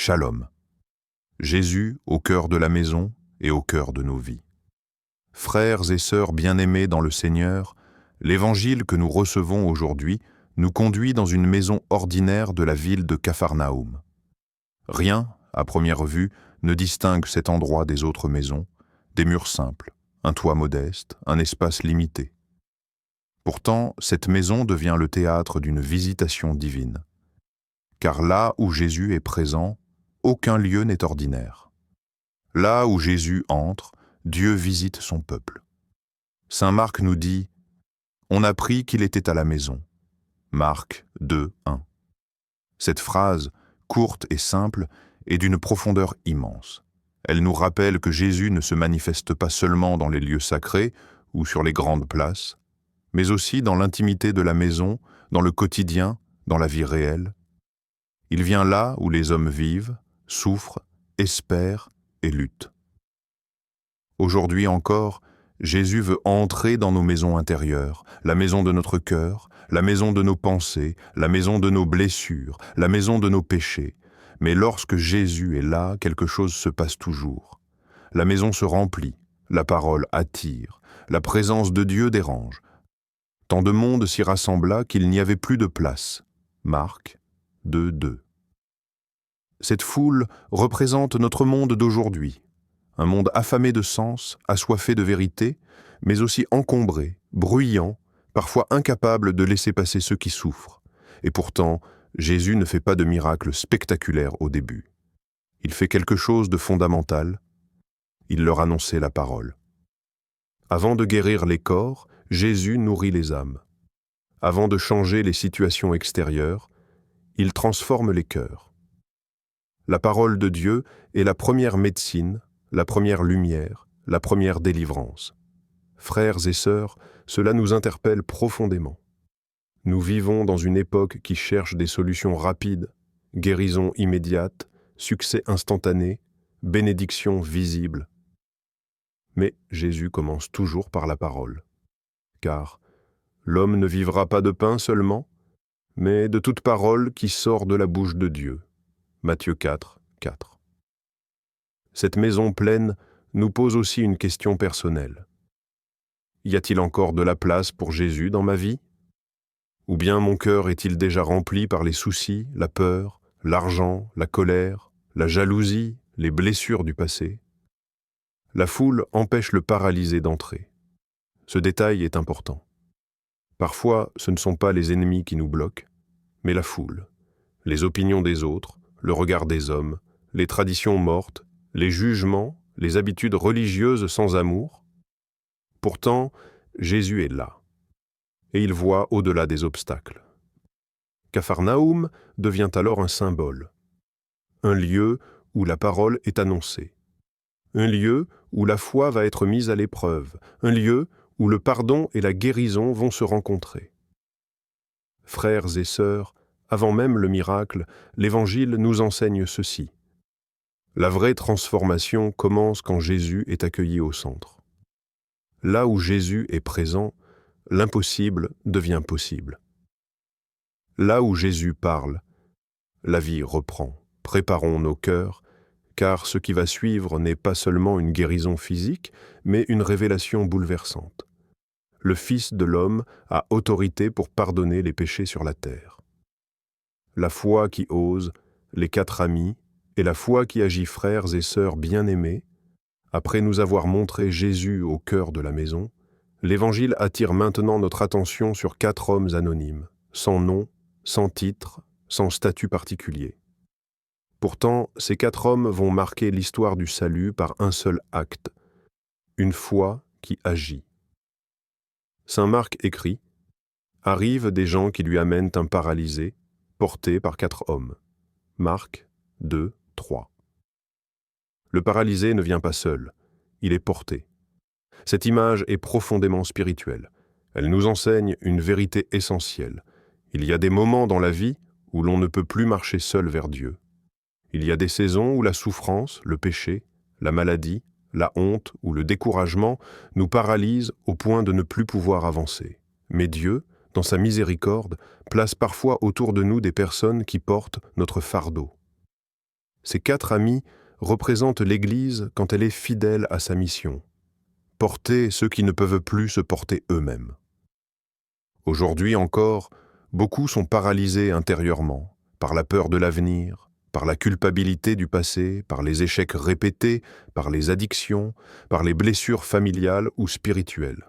Shalom. Jésus au cœur de la maison et au cœur de nos vies. Frères et sœurs bien-aimés dans le Seigneur, l'évangile que nous recevons aujourd'hui nous conduit dans une maison ordinaire de la ville de Capharnaüm. Rien, à première vue, ne distingue cet endroit des autres maisons, des murs simples, un toit modeste, un espace limité. Pourtant, cette maison devient le théâtre d'une visitation divine. Car là où Jésus est présent, aucun lieu n'est ordinaire. Là où Jésus entre, Dieu visite son peuple. Saint Marc nous dit « On apprit qu'il était à la maison ». Marc 2, 1. Cette phrase, courte et simple, est d'une profondeur immense. Elle nous rappelle que Jésus ne se manifeste pas seulement dans les lieux sacrés ou sur les grandes places, mais aussi dans l'intimité de la maison, dans le quotidien, dans la vie réelle. Il vient là où les hommes vivent, souffrent, espèrent et luttent. Aujourd'hui encore, Jésus veut entrer dans nos maisons intérieures, la maison de notre cœur, la maison de nos pensées, la maison de nos blessures, la maison de nos péchés. Mais lorsque Jésus est là, quelque chose se passe toujours. La maison se remplit, la parole attire, la présence de Dieu dérange. Tant de monde s'y rassembla qu'il n'y avait plus de place. Marc 2, 2. Cette foule représente notre monde d'aujourd'hui, un monde affamé de sens, assoiffé de vérité, mais aussi encombré, bruyant, parfois incapable de laisser passer ceux qui souffrent. Et pourtant, Jésus ne fait pas de miracle spectaculaire au début. Il fait quelque chose de fondamental. Il leur annonçait la parole. Avant de guérir les corps, Jésus nourrit les âmes. Avant de changer les situations extérieures, il transforme les cœurs. La parole de Dieu est la première médecine, la première lumière, la première délivrance. Frères et sœurs, cela nous interpelle profondément. Nous vivons dans une époque qui cherche des solutions rapides, guérison immédiate, succès instantané, bénédiction visible. Mais Jésus commence toujours par la parole. Car l'homme ne vivra pas de pain seulement, mais de toute parole qui sort de la bouche de Dieu. Matthieu 4, 4. Cette maison pleine nous pose aussi une question personnelle. Y a-t-il encore de la place pour Jésus dans ma vie? Ou bien mon cœur est-il déjà rempli par les soucis, la peur, l'argent, la colère, la jalousie, les blessures du passé? La foule empêche le paralysé d'entrer. Ce détail est important. Parfois, ce ne sont pas les ennemis qui nous bloquent, mais la foule, les opinions des autres, le regard des hommes, les traditions mortes, les jugements, les habitudes religieuses sans amour. Pourtant, Jésus est là, et il voit au-delà des obstacles. Capharnaüm devient alors un symbole, un lieu où la parole est annoncée, un lieu où la foi va être mise à l'épreuve, un lieu où le pardon et la guérison vont se rencontrer. Frères et sœurs, avant même le miracle, l'Évangile nous enseigne ceci. La vraie transformation commence quand Jésus est accueilli au centre. Là où Jésus est présent, l'impossible devient possible. Là où Jésus parle, la vie reprend. Préparons nos cœurs, car ce qui va suivre n'est pas seulement une guérison physique, mais une révélation bouleversante. Le Fils de l'homme a autorité pour pardonner les péchés sur la terre. La foi qui ose, les 4 amis, et la foi qui agit frères et sœurs bien-aimés, après nous avoir montré Jésus au cœur de la maison, l'Évangile attire maintenant notre attention sur 4 hommes anonymes, sans nom, sans titre, sans statut particulier. Pourtant, ces 4 hommes vont marquer l'histoire du salut par un seul acte, une foi qui agit. Saint Marc écrit « Arrivent des gens qui lui amènent un paralysé, porté par 4 hommes. » Marc 2, 3. Le paralysé ne vient pas seul, il est porté. Cette image est profondément spirituelle. Elle nous enseigne une vérité essentielle. Il y a des moments dans la vie où l'on ne peut plus marcher seul vers Dieu. Il y a des saisons où la souffrance, le péché, la maladie, la honte ou le découragement nous paralysent au point de ne plus pouvoir avancer. Mais Dieu, dans sa miséricorde, place parfois autour de nous des personnes qui portent notre fardeau. Ces 4 amis représentent l'Église quand elle est fidèle à sa mission, porter ceux qui ne peuvent plus se porter eux-mêmes. Aujourd'hui encore, beaucoup sont paralysés intérieurement, par la peur de l'avenir, par la culpabilité du passé, par les échecs répétés, par les addictions, par les blessures familiales ou spirituelles.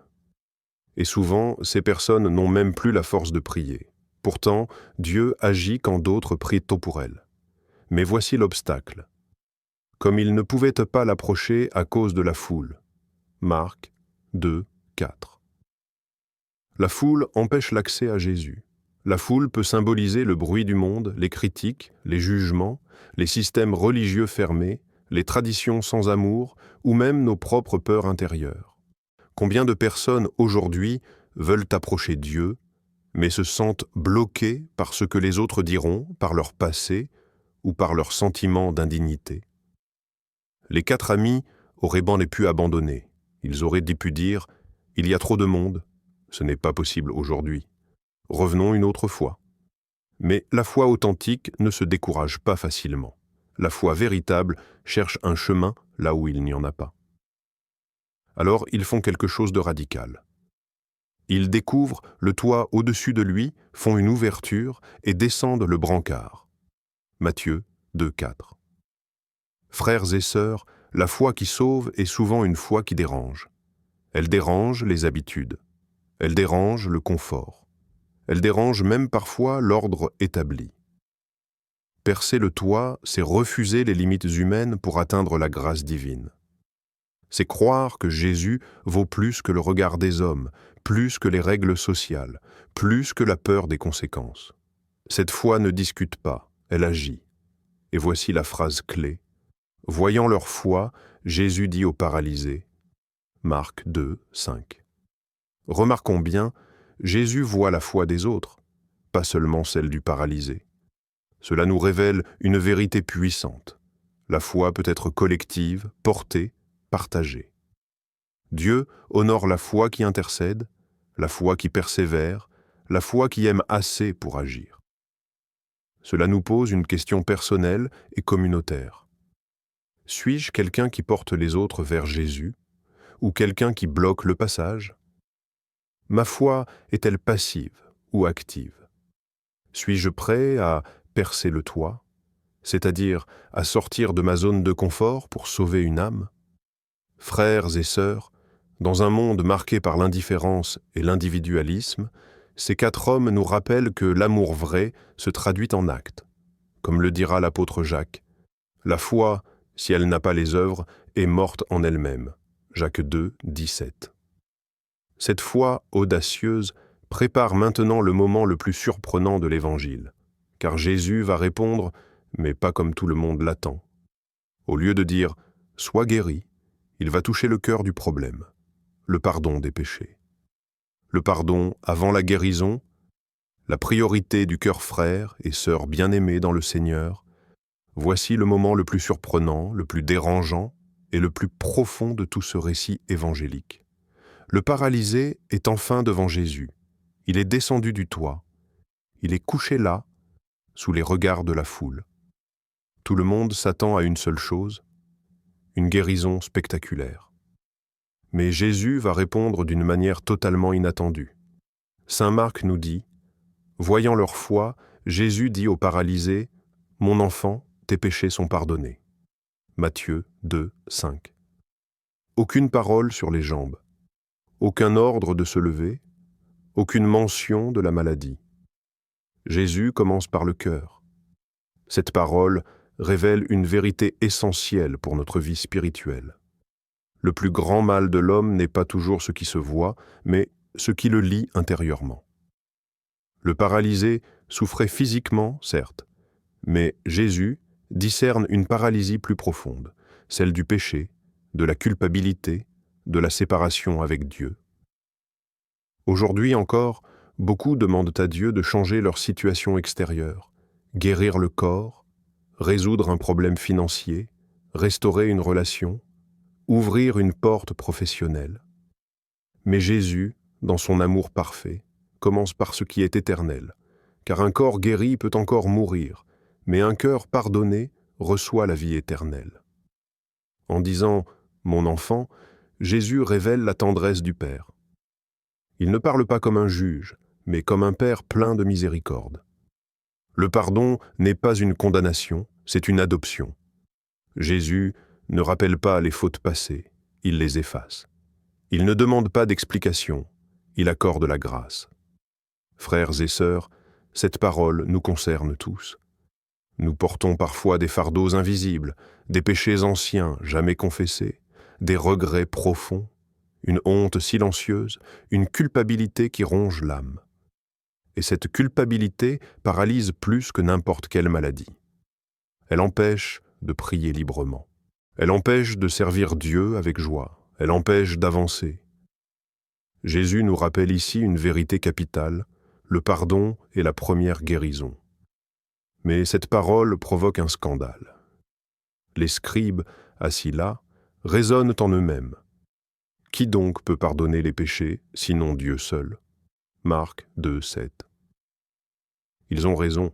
Et souvent, ces personnes n'ont même plus la force de prier. Pourtant, Dieu agit quand d'autres prient tôt pour elles. Mais voici l'obstacle. Comme ils ne pouvaient pas l'approcher à cause de la foule. Marc 2, 4. La foule empêche l'accès à Jésus. La foule peut symboliser le bruit du monde, les critiques, les jugements, les systèmes religieux fermés, les traditions sans amour ou même nos propres peurs intérieures. Combien de personnes aujourd'hui veulent approcher Dieu, mais se sentent bloquées par ce que les autres diront, par leur passé ou par leur sentiment d'indignité. Les 4 amis auraient bien pu abandonner. Ils auraient pu dire « Il y a trop de monde, ce n'est pas possible aujourd'hui. Revenons une autre fois. » Mais la foi authentique ne se décourage pas facilement. La foi véritable cherche un chemin là où il n'y en a pas. Alors ils font quelque chose de radical. Ils découvrent le toit au-dessus de lui, font une ouverture et descendent le brancard. Matthieu 2, 4. Frères et sœurs, la foi qui sauve est souvent une foi qui dérange. Elle dérange les habitudes. Elle dérange le confort. Elle dérange même parfois l'ordre établi. Percer le toit, c'est refuser les limites humaines pour atteindre la grâce divine. C'est croire que Jésus vaut plus que le regard des hommes, plus que les règles sociales, plus que la peur des conséquences. Cette foi ne discute pas, elle agit. Et voici la phrase clé. Voyant leur foi, Jésus dit aux paralysés, Marc 2, 5. Remarquons bien, Jésus voit la foi des autres, pas seulement celle du paralysé. Cela nous révèle une vérité puissante. La foi peut être collective, portée, partagée. Dieu honore la foi qui intercède, la foi qui persévère, la foi qui aime assez pour agir. Cela nous pose une question personnelle et communautaire. Suis-je quelqu'un qui porte les autres vers Jésus, ou quelqu'un qui bloque le passage? Ma foi est-elle passive ou active? Suis-je prêt à percer le toit, c'est-à-dire à sortir de ma zone de confort pour sauver une âme? Frères et sœurs, dans un monde marqué par l'indifférence et l'individualisme, ces 4 hommes nous rappellent que l'amour vrai se traduit en actes. Comme le dira l'apôtre Jacques, la foi, si elle n'a pas les œuvres, est morte en elle-même. Jacques 2, 17. Cette foi audacieuse prépare maintenant le moment le plus surprenant de l'Évangile, car Jésus va répondre, mais pas comme tout le monde l'attend. Au lieu de dire « sois guéri », il va toucher le cœur du problème, le pardon des péchés. Le pardon avant la guérison, la priorité du cœur frère et sœur bien-aimés dans le Seigneur, voici le moment le plus surprenant, le plus dérangeant et le plus profond de tout ce récit évangélique. Le paralysé est enfin devant Jésus. Il est descendu du toit. Il est couché là, sous les regards de la foule. Tout le monde s'attend à une seule chose, une guérison spectaculaire. Mais Jésus va répondre d'une manière totalement inattendue. Saint Marc nous dit, « Voyant leur foi, Jésus dit aux paralysés, « Mon enfant, tes péchés sont pardonnés. » Matthieu 2, 5. Aucune parole sur les jambes, aucun ordre de se lever, aucune mention de la maladie. Jésus commence par le cœur. Cette parole révèle une vérité essentielle pour notre vie spirituelle. Le plus grand mal de l'homme n'est pas toujours ce qui se voit, mais ce qui le lie intérieurement. Le paralysé souffrait physiquement, certes, mais Jésus discerne une paralysie plus profonde, celle du péché, de la culpabilité, de la séparation avec Dieu. Aujourd'hui encore, beaucoup demandent à Dieu de changer leur situation extérieure, guérir le corps, résoudre un problème financier, restaurer une relation, ouvrir une porte professionnelle. Mais Jésus, dans son amour parfait, commence par ce qui est éternel, car un corps guéri peut encore mourir, mais un cœur pardonné reçoit la vie éternelle. En disant « Mon enfant », Jésus révèle la tendresse du Père. Il ne parle pas comme un juge, mais comme un Père plein de miséricorde. Le pardon n'est pas une condamnation, c'est une adoption. Jésus ne rappelle pas les fautes passées, il les efface. Il ne demande pas d'explication, il accorde la grâce. Frères et sœurs, cette parole nous concerne tous. Nous portons parfois des fardeaux invisibles, des péchés anciens jamais confessés, des regrets profonds, une honte silencieuse, une culpabilité qui ronge l'âme. Et cette culpabilité paralyse plus que n'importe quelle maladie. Elle empêche de prier librement. Elle empêche de servir Dieu avec joie. Elle empêche d'avancer. Jésus nous rappelle ici une vérité capitale, le pardon est la première guérison. Mais cette parole provoque un scandale. Les scribes, assis là, raisonnent en eux-mêmes. Qui donc peut pardonner les péchés, sinon Dieu seul ? Marc 2, 7. Ils ont raison,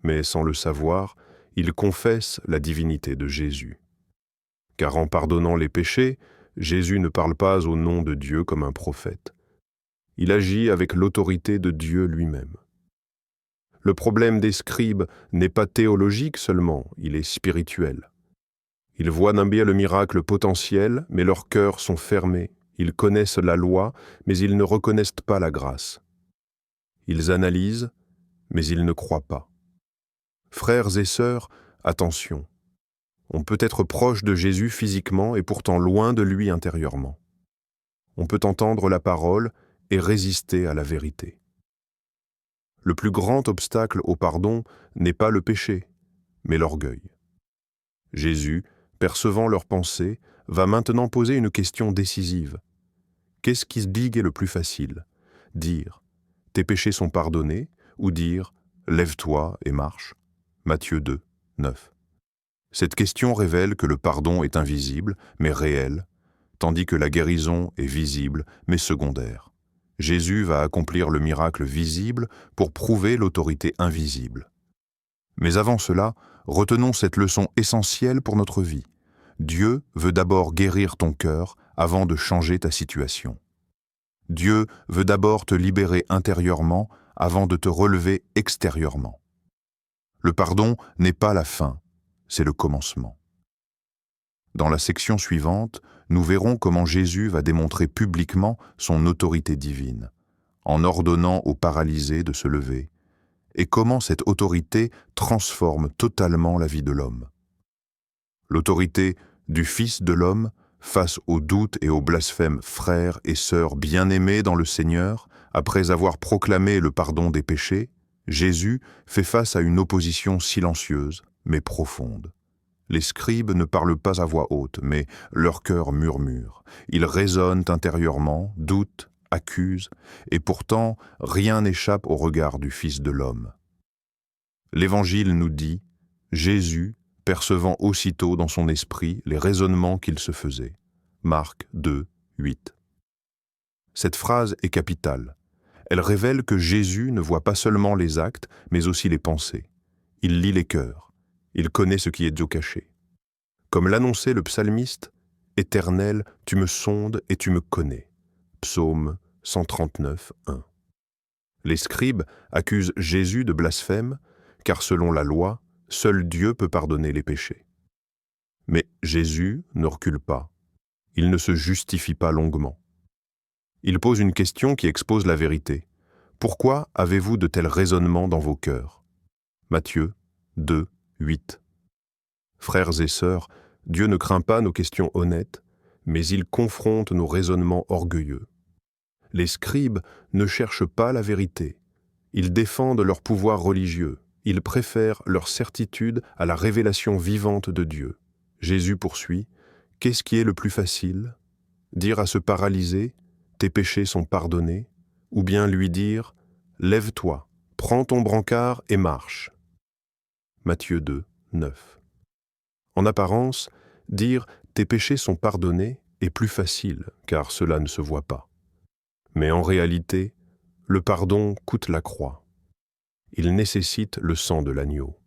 mais sans le savoir, ils confessent la divinité de Jésus. Car en pardonnant les péchés, Jésus ne parle pas au nom de Dieu comme un prophète. Il agit avec l'autorité de Dieu lui-même. Le problème des scribes n'est pas théologique seulement, il est spirituel. Ils voient d'un biais le miracle potentiel, mais leurs cœurs sont fermés. Ils connaissent la loi, mais ils ne reconnaissent pas la grâce. Ils analysent, mais ils ne croient pas. Frères et sœurs, attention. On peut être proche de Jésus physiquement et pourtant loin de lui intérieurement. On peut entendre la parole et résister à la vérité. Le plus grand obstacle au pardon n'est pas le péché, mais l'orgueil. Jésus, percevant leurs pensées, va maintenant poser une question décisive. Qu'est-ce qui se dit est le plus facile ? Dire « Tes péchés sont pardonnés » ou dire « Lève-toi et marche » Matthieu 2, 9. Cette question révèle que le pardon est invisible, mais réel, tandis que la guérison est visible, mais secondaire. Jésus va accomplir le miracle visible pour prouver l'autorité invisible. Mais avant cela, retenons cette leçon essentielle pour notre vie. Dieu veut d'abord guérir ton cœur avant de changer ta situation. Dieu veut d'abord te libérer intérieurement avant de te relever extérieurement. Le pardon n'est pas la fin, c'est le commencement. Dans la section suivante, nous verrons comment Jésus va démontrer publiquement son autorité divine, en ordonnant aux paralysés de se lever, et comment cette autorité transforme totalement la vie de l'homme. L'autorité du Fils de l'homme face aux doutes et aux blasphèmes frères et sœurs bien-aimés dans le Seigneur, après avoir proclamé le pardon des péchés, Jésus fait face à une opposition silencieuse mais profonde. Les scribes ne parlent pas à voix haute, mais leur cœur murmure. Ils raisonnent intérieurement, doutent, accusent, et pourtant rien n'échappe au regard du Fils de l'homme. L'Évangile nous dit « Jésus, percevant aussitôt dans son esprit les raisonnements qu'il se faisait. » Marc 2, 8. Cette phrase est capitale. Elle révèle que Jésus ne voit pas seulement les actes, mais aussi les pensées. Il lit les cœurs. Il connaît ce qui est au caché. Comme l'annonçait le psalmiste, « Éternel, tu me sondes et tu me connais. » Psaume 139, 1. Les scribes accusent Jésus de blasphème, car selon la loi, seul Dieu peut pardonner les péchés. Mais Jésus ne recule pas. Il ne se justifie pas longuement. Il pose une question qui expose la vérité. Pourquoi avez-vous de tels raisonnements dans vos cœurs ? Matthieu 2, 8. Frères et sœurs, Dieu ne craint pas nos questions honnêtes, mais il confronte nos raisonnements orgueilleux. Les scribes ne cherchent pas la vérité. Ils défendent leur pouvoir religieux. Ils préfèrent leur certitude à la révélation vivante de Dieu. Jésus poursuit, « Qu'est-ce qui est le plus facile ? Dire à ce paralysé, « Tes péchés sont pardonnés » ou bien lui dire, « Lève-toi, prends ton brancard et marche » Matthieu 2, 9. En apparence, dire « tes péchés sont pardonnés » est plus facile, car cela ne se voit pas. Mais en réalité, le pardon coûte la croix. Il nécessite le sang de l'agneau.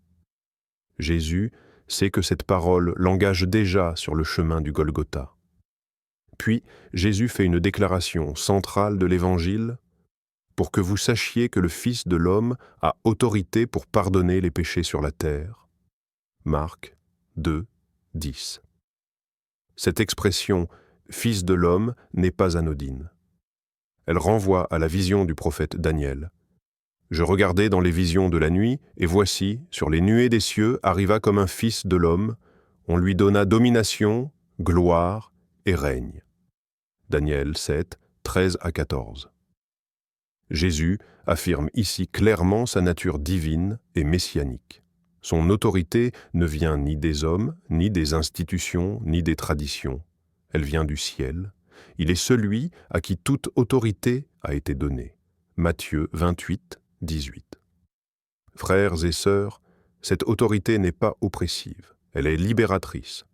Jésus, sait que cette parole l'engage déjà sur le chemin du Golgotha. Puis, Jésus fait une déclaration centrale de l'Évangile pour que vous sachiez que le Fils de l'homme a autorité pour pardonner les péchés sur la terre. Marc 2, 10. Cette expression « Fils de l'homme » n'est pas anodine. Elle renvoie à la vision du prophète Daniel. « Je regardais dans les visions de la nuit, et voici, sur les nuées des cieux, arriva comme un fils de l'homme, on lui donna domination, gloire et règne. » Daniel 7, 13 à 14. Jésus affirme ici clairement sa nature divine et messianique. Son autorité ne vient ni des hommes, ni des institutions, ni des traditions. Elle vient du ciel. Il est celui à qui toute autorité a été donnée. Matthieu 28, 18. Frères et sœurs, cette autorité n'est pas oppressive, elle est libératrice.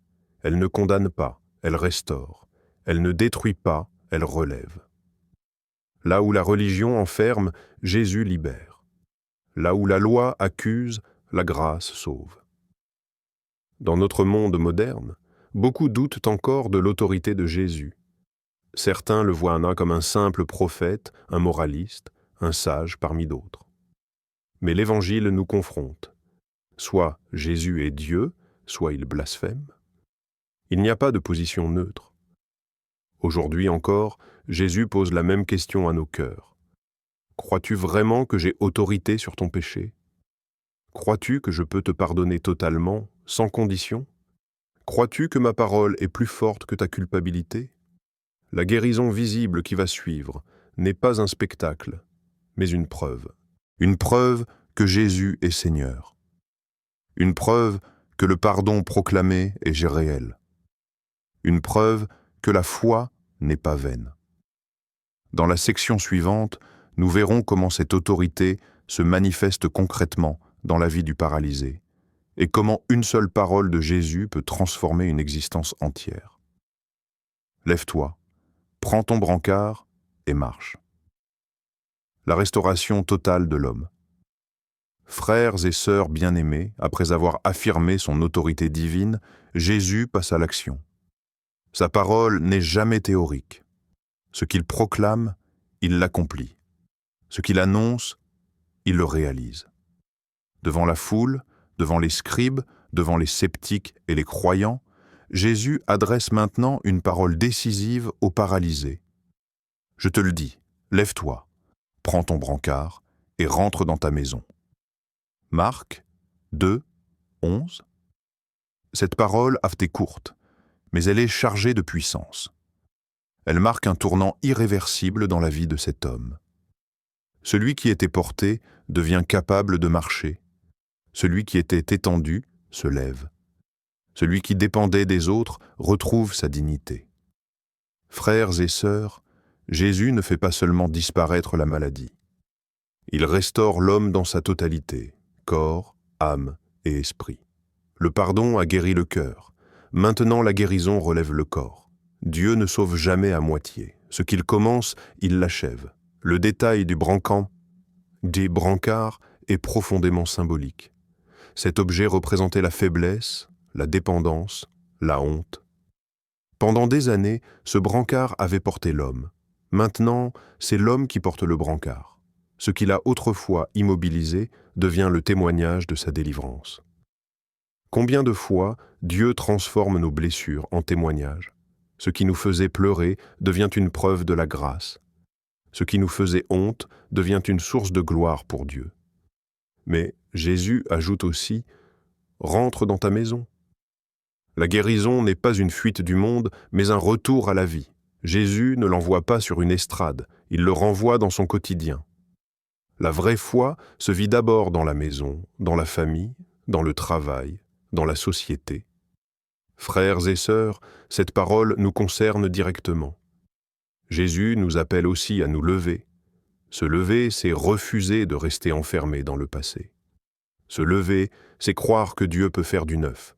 Elle ne condamne pas, elle restaure. Elle ne détruit pas, elle relève. Là où la religion enferme, Jésus libère. Là où la loi accuse, la grâce sauve. Dans notre monde moderne, beaucoup doutent encore de l'autorité de Jésus. Certains le voient comme un simple prophète, un moraliste, un sage parmi d'autres. Mais l'Évangile nous confronte. Soit Jésus est Dieu, soit il blasphème. Il n'y a pas de position neutre. Aujourd'hui encore, Jésus pose la même question à nos cœurs. Crois-tu vraiment que j'ai autorité sur ton péché? Crois-tu que je peux te pardonner totalement, sans condition? Crois-tu que ma parole est plus forte que ta culpabilité? La guérison visible qui va suivre n'est pas un spectacle, mais une preuve. Une preuve que Jésus est Seigneur. Une preuve que le pardon proclamé est réel. Une preuve que la foi n'est pas vaine. Dans la section suivante, nous verrons comment cette autorité se manifeste concrètement dans la vie du paralysé et comment une seule parole de Jésus peut transformer une existence entière. Lève-toi, prends ton brancard et marche. La restauration totale de l'homme. Frères et sœurs bien-aimés, après avoir affirmé son autorité divine, Jésus passe à l'action. Sa parole n'est jamais théorique. Ce qu'il proclame, il l'accomplit. Ce qu'il annonce, il le réalise. Devant la foule, devant les scribes, devant les sceptiques et les croyants, Jésus adresse maintenant une parole décisive aux paralysés. Je te le dis, lève-toi, prends ton brancard et rentre dans ta maison. Marc 2, 11. Cette parole a été courte, mais elle est chargée de puissance. Elle marque un tournant irréversible dans la vie de cet homme. Celui qui était porté devient capable de marcher. Celui qui était étendu se lève. Celui qui dépendait des autres retrouve sa dignité. Frères et sœurs, Jésus ne fait pas seulement disparaître la maladie. Il restaure l'homme dans sa totalité, corps, âme et esprit. Le pardon a guéri le cœur. Maintenant, la guérison relève le corps. Dieu ne sauve jamais à moitié. Ce qu'il commence, il l'achève. Le détail des brancards est profondément symbolique. Cet objet représentait la faiblesse, la dépendance, la honte. Pendant des années, ce brancard avait porté l'homme. Maintenant, c'est l'homme qui porte le brancard. Ce qu'il a autrefois immobilisé devient le témoignage de sa délivrance. Combien de fois Dieu transforme nos blessures en témoignages? Ce qui nous faisait pleurer devient une preuve de la grâce. Ce qui nous faisait honte devient une source de gloire pour Dieu. Mais Jésus ajoute aussi « Rentre dans ta maison ». La guérison n'est pas une fuite du monde, mais un retour à la vie. Jésus ne l'envoie pas sur une estrade, il le renvoie dans son quotidien. La vraie foi se vit d'abord dans la maison, dans la famille, dans le travail, dans la société. Frères et sœurs, cette parole nous concerne directement. Jésus nous appelle aussi à nous lever. Se lever, c'est refuser de rester enfermé dans le passé. Se lever, c'est croire que Dieu peut faire du neuf.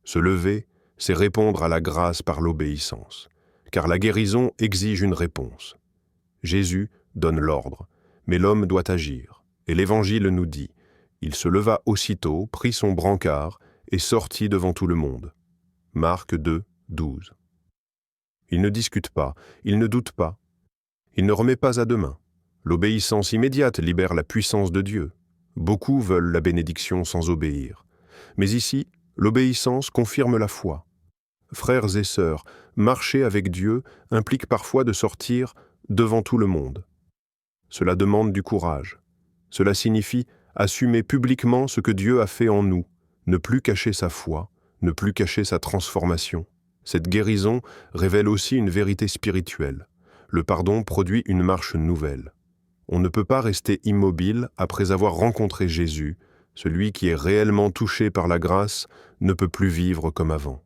Se lever, c'est répondre à la grâce par l'obéissance, car la guérison exige une réponse. Jésus donne l'ordre, mais l'homme doit agir, et l'Évangile nous dit « Il se leva aussitôt, prit son brancard, et sortit devant tout le monde. Marc 2, 12. Il ne discute pas, il ne doute pas. Il ne remet pas à demain. L'obéissance immédiate libère la puissance de Dieu. Beaucoup veulent la bénédiction sans obéir. Mais ici, l'obéissance confirme la foi. Frères et sœurs, marcher avec Dieu implique parfois de sortir devant tout le monde. Cela demande du courage. Cela signifie assumer publiquement ce que Dieu a fait en nous, ne plus cacher sa foi, ne plus cacher sa transformation. Cette guérison révèle aussi une vérité spirituelle. Le pardon produit une marche nouvelle. On ne peut pas rester immobile après avoir rencontré Jésus. Celui qui est réellement touché par la grâce ne peut plus vivre comme avant.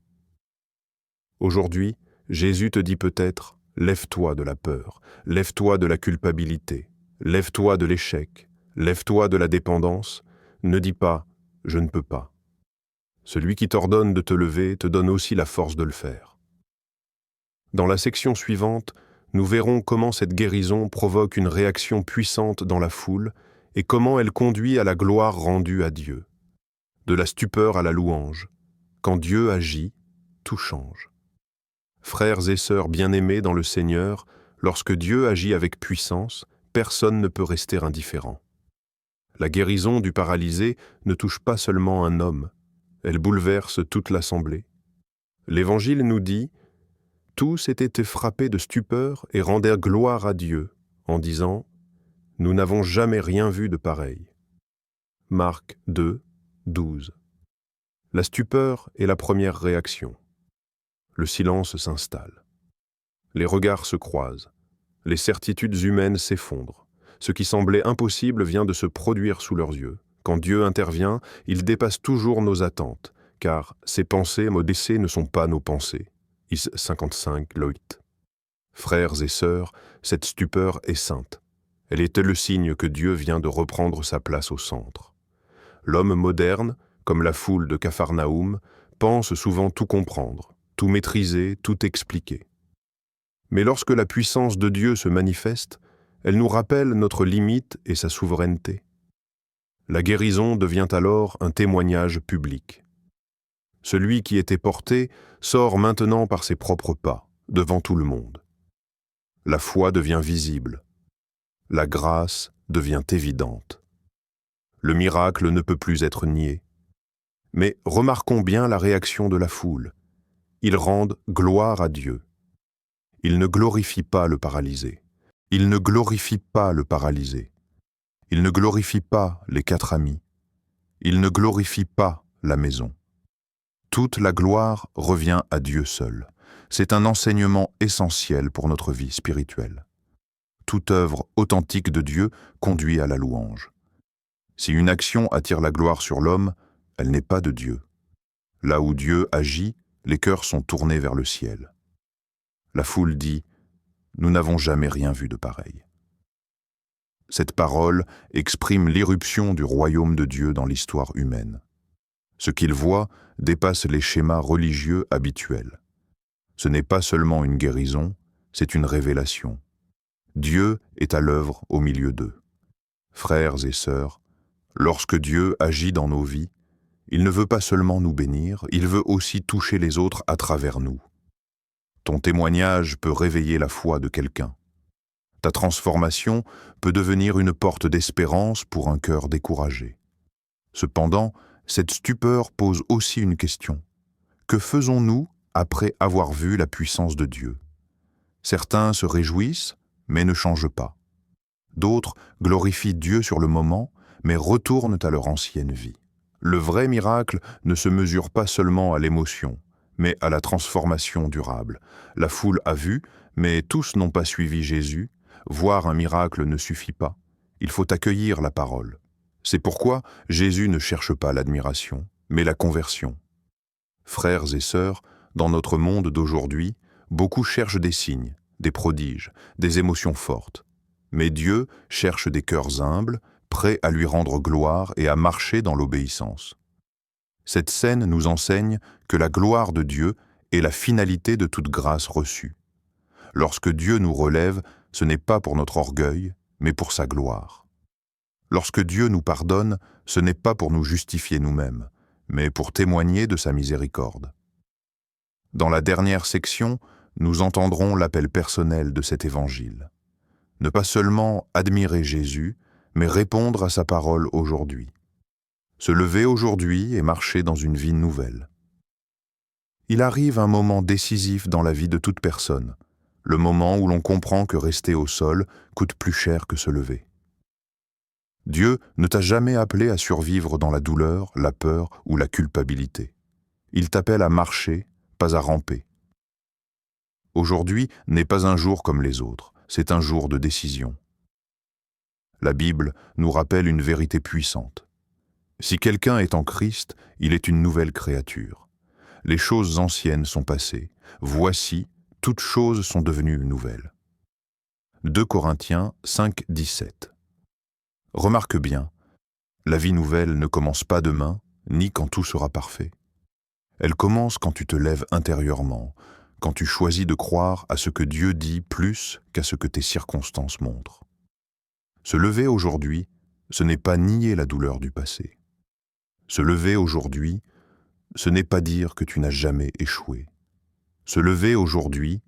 Aujourd'hui, Jésus te dit peut-être « Lève-toi de la peur, lève-toi de la culpabilité, lève-toi de l'échec, lève-toi de la dépendance. » Ne dis pas « Je ne peux pas ». Celui qui t'ordonne de te lever te donne aussi la force de le faire. Dans la section suivante, nous verrons comment cette guérison provoque une réaction puissante dans la foule et comment elle conduit à la gloire rendue à Dieu. De la stupeur à la louange. Quand Dieu agit, tout change. Frères et sœurs bien-aimés dans le Seigneur, lorsque Dieu agit avec puissance, personne ne peut rester indifférent. La guérison du paralysé ne touche pas seulement un homme, elle bouleverse toute l'assemblée. L'Évangile nous dit « Tous étaient frappés de stupeur et rendirent gloire à Dieu, en disant « Nous n'avons jamais rien vu de pareil. » Marc 2, 12. La stupeur est la première réaction. Le silence s'installe. Les regards se croisent. Les certitudes humaines s'effondrent. Ce qui semblait impossible vient de se produire sous leurs yeux. Quand Dieu intervient, il dépasse toujours nos attentes, car ses pensées modestées ne sont pas nos pensées. Is 55, Loït. Frères et sœurs, cette stupeur est sainte. Elle était le signe que Dieu vient de reprendre sa place au centre. L'homme moderne, comme la foule de Capharnaüm, pense souvent tout comprendre, tout maîtriser, tout expliquer. Mais lorsque la puissance de Dieu se manifeste, elle nous rappelle notre limite et sa souveraineté. La guérison devient alors un témoignage public. Celui qui était porté sort maintenant par ses propres pas, devant tout le monde. La foi devient visible. La grâce devient évidente. Le miracle ne peut plus être nié. Mais remarquons bien la réaction de la foule. Ils rendent gloire à Dieu. Ils ne glorifient pas le paralysé. Ils ne glorifient pas le paralysé. Ils ne glorifient pas les 4 amis. Ils ne glorifient pas la maison. Toute la gloire revient à Dieu seul. C'est un enseignement essentiel pour notre vie spirituelle. Toute œuvre authentique de Dieu conduit à la louange. Si une action attire la gloire sur l'homme, elle n'est pas de Dieu. Là où Dieu agit, les cœurs sont tournés vers le ciel. La foule dit « Nous n'avons jamais rien vu de pareil ». Cette parole exprime l'irruption du royaume de Dieu dans l'histoire humaine. Ce qu'il voit dépasse les schémas religieux habituels. Ce n'est pas seulement une guérison, c'est une révélation. Dieu est à l'œuvre au milieu d'eux. Frères et sœurs, lorsque Dieu agit dans nos vies, il ne veut pas seulement nous bénir, il veut aussi toucher les autres à travers nous. Ton témoignage peut réveiller la foi de quelqu'un. Ta transformation peut devenir une porte d'espérance pour un cœur découragé. Cependant, cette stupeur pose aussi une question. Que faisons-nous après avoir vu la puissance de Dieu? Certains se réjouissent, mais ne changent pas. D'autres glorifient Dieu sur le moment, mais retournent à leur ancienne vie. Le vrai miracle ne se mesure pas seulement à l'émotion, mais à la transformation durable. La foule a vu, mais tous n'ont pas suivi Jésus. Voir un miracle ne suffit pas. Il faut accueillir la parole. C'est pourquoi Jésus ne cherche pas l'admiration, mais la conversion. Frères et sœurs, dans notre monde d'aujourd'hui, beaucoup cherchent des signes, des prodiges, des émotions fortes. Mais Dieu cherche des cœurs humbles, prêts à lui rendre gloire et à marcher dans l'obéissance. Cette scène nous enseigne que la gloire de Dieu est la finalité de toute grâce reçue. Lorsque Dieu nous relève, ce n'est pas pour notre orgueil, mais pour sa gloire. Lorsque Dieu nous pardonne, ce n'est pas pour nous justifier nous-mêmes, mais pour témoigner de sa miséricorde. Dans la dernière section, nous entendrons l'appel personnel de cet évangile. Ne pas seulement admirer Jésus, mais répondre à sa parole aujourd'hui. Se lever aujourd'hui et marcher dans une vie nouvelle. Il arrive un moment décisif dans la vie de toute personne, le moment où l'on comprend que rester au sol coûte plus cher que se lever. Dieu ne t'a jamais appelé à survivre dans la douleur, la peur ou la culpabilité. Il t'appelle à marcher, pas à ramper. Aujourd'hui n'est pas un jour comme les autres, c'est un jour de décision. La Bible nous rappelle une vérité puissante. Si quelqu'un est en Christ, il est une nouvelle créature. Les choses anciennes sont passées. Voici, toutes choses sont devenues nouvelles. 2 Corinthiens 5, 17. Remarque bien, la vie nouvelle ne commence pas demain, ni quand tout sera parfait. Elle commence quand tu te lèves intérieurement, quand tu choisis de croire à ce que Dieu dit plus qu'à ce que tes circonstances montrent. Se lever aujourd'hui, ce n'est pas nier la douleur du passé. Se lever aujourd'hui, ce n'est pas dire que tu n'as jamais échoué. Se lever aujourd'hui,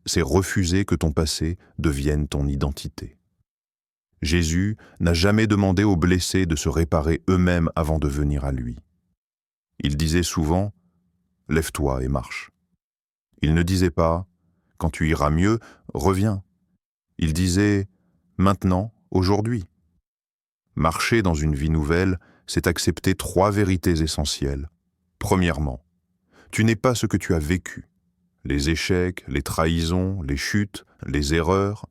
c'est refuser que ton passé devienne ton identité. Jésus n'a jamais demandé aux blessés de se réparer eux-mêmes avant de venir à lui. Il disait souvent « Lève-toi et marche ». Il ne disait pas « Quand tu iras mieux, reviens ». Il disait « Maintenant, aujourd'hui ». Marcher dans une vie nouvelle, c'est accepter 3 vérités essentielles. Premièrement, tu n'es pas ce que tu as vécu. Les échecs, les trahisons, les chutes, les erreurs,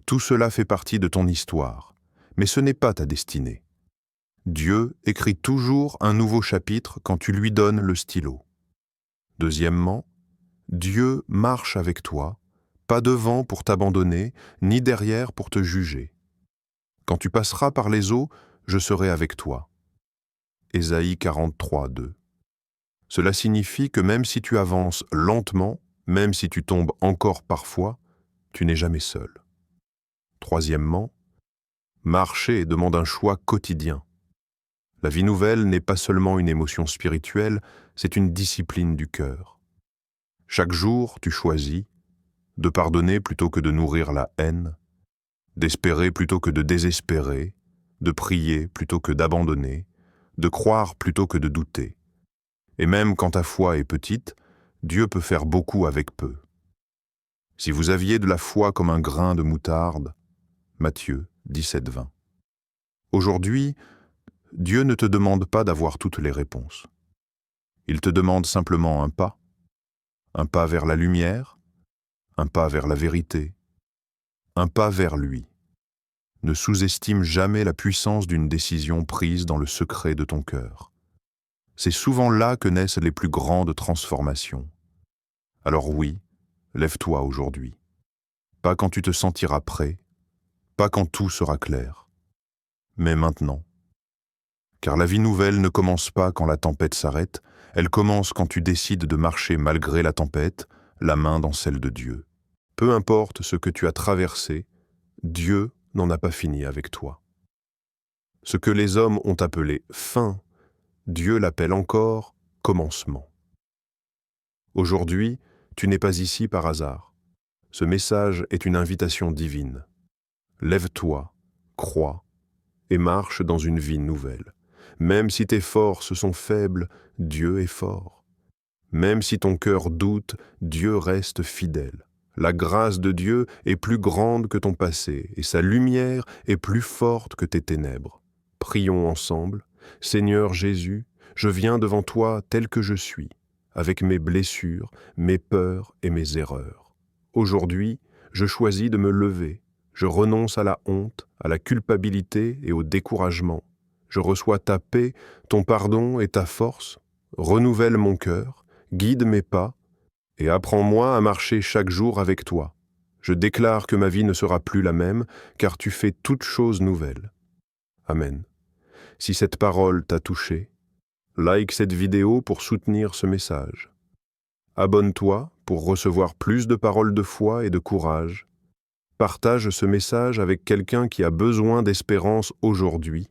tout cela fait partie de ton histoire, mais ce n'est pas ta destinée. Dieu écrit toujours un nouveau chapitre quand tu lui donnes le stylo. Deuxièmement, Dieu marche avec toi, pas devant pour t'abandonner, ni derrière pour te juger. Quand tu passeras par les eaux, je serai avec toi. Ésaïe 43, 2. Cela signifie que même si tu avances lentement, même si tu tombes encore parfois, tu n'es jamais seul. Troisièmement, marcher demande un choix quotidien. La vie nouvelle n'est pas seulement une émotion spirituelle, c'est une discipline du cœur. Chaque jour, tu choisis de pardonner plutôt que de nourrir la haine, d'espérer plutôt que de désespérer, de prier plutôt que d'abandonner, de croire plutôt que de douter. Et même quand ta foi est petite, Dieu peut faire beaucoup avec peu. Si vous aviez de la foi comme un grain de moutarde, Matthieu 17, 20. Aujourd'hui, Dieu ne te demande pas d'avoir toutes les réponses. Il te demande simplement un pas vers la lumière, un pas vers la vérité, un pas vers lui. Ne sous-estime jamais la puissance d'une décision prise dans le secret de ton cœur. C'est souvent là que naissent les plus grandes transformations. Alors oui, lève-toi aujourd'hui. Pas quand tu te sentiras prêt, pas quand tout sera clair, mais maintenant. Car la vie nouvelle ne commence pas quand la tempête s'arrête, elle commence quand tu décides de marcher malgré la tempête, la main dans celle de Dieu. Peu importe ce que tu as traversé, Dieu n'en a pas fini avec toi. Ce que les hommes ont appelé fin, Dieu l'appelle encore commencement. Aujourd'hui, tu n'es pas ici par hasard. Ce message est une invitation divine. Lève-toi, crois et marche dans une vie nouvelle. Même si tes forces sont faibles, Dieu est fort. Même si ton cœur doute, Dieu reste fidèle. La grâce de Dieu est plus grande que ton passé et sa lumière est plus forte que tes ténèbres. Prions ensemble. Seigneur Jésus, je viens devant toi tel que je suis, avec mes blessures, mes peurs et mes erreurs. Aujourd'hui, je choisis de me lever. Je renonce à la honte, à la culpabilité et au découragement. Je reçois ta paix, ton pardon et ta force. Renouvelle mon cœur, guide mes pas et apprends-moi à marcher chaque jour avec toi. Je déclare que ma vie ne sera plus la même, car tu fais toutes choses nouvelles. Amen. Si cette parole t'a touché, like cette vidéo pour soutenir ce message. Abonne-toi pour recevoir plus de paroles de foi et de courage. Partage ce message avec quelqu'un qui a besoin d'espérance aujourd'hui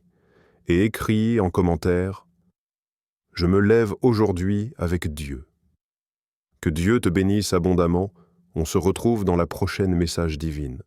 et écris en commentaire « Je me lève aujourd'hui avec Dieu. Que Dieu te bénisse abondamment. On se retrouve dans la prochaine message divine.